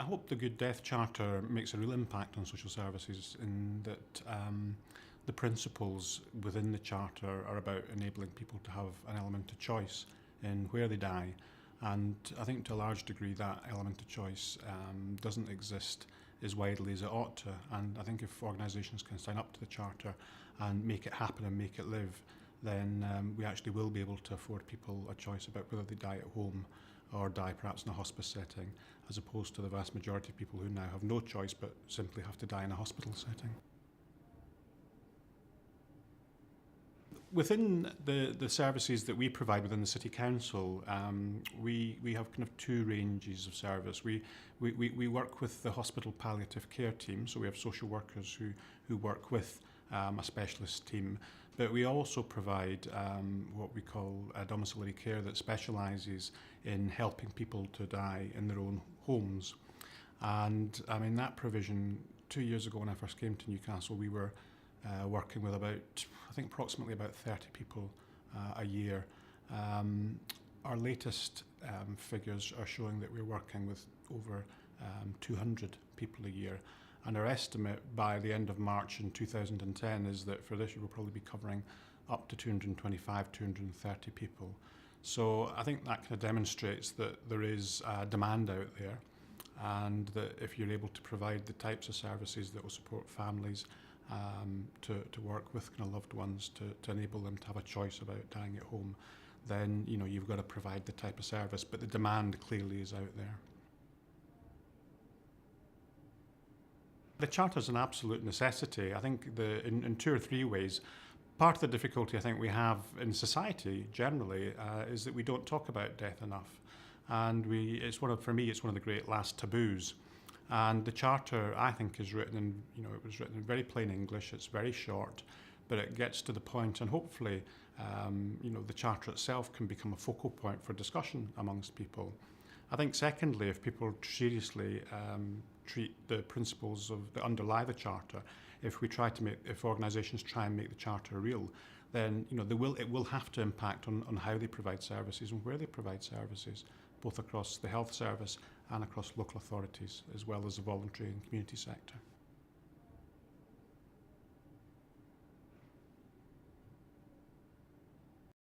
I hope the Good Death Charter makes a real impact on social services in that the principles within the Charter are about enabling people to have an element of choice in where they die. And I think to a large degree that element of choice doesn't exist as widely as it ought to. And I think if organisations can sign up to the Charter and make it happen and make it live, then we actually will be able to afford people a choice about whether they die at home or die perhaps in a hospice setting, as opposed to the vast majority of people who now have no choice but simply have to die in a hospital setting. Within the services that we provide within the City Council, we have kind of two ranges of service. We work with the hospital palliative care team, so we have social workers who work with a specialist team, but we also provide what we call domiciliary care that specialises in helping people to die in their own homes. And I mean, that provision, 2 years ago when I first came to Newcastle, we were working with approximately about 30 people a year. Our latest figures are showing that we're working with over 200 people a year. And our estimate by the end of March in 2010 is that for this year we'll probably be covering up to 225, 230 people. So I think that kind of demonstrates that there is demand out there, and that if you're able to provide the types of services that will support families to work with kind of loved ones to enable them to have a choice about dying at home, then you've got to provide the type of service, but the demand clearly is out there. The Charter is an absolute necessity. I think in two or three ways. Part of the difficulty I think we have in society generally is that we don't talk about death enough, and for me it's one of the great last taboos. And the Charter, I think, is written in, it was written in very plain English. It's very short, but it gets to the point, and hopefully, the Charter itself can become a focal point for discussion amongst people. I think, secondly, if people seriously treat the principles that underlie the Charter, if organisations try and make the Charter real, then it will have to impact on how they provide services and where they provide services, both across the health service and across local authorities, as well as the voluntary and community sector.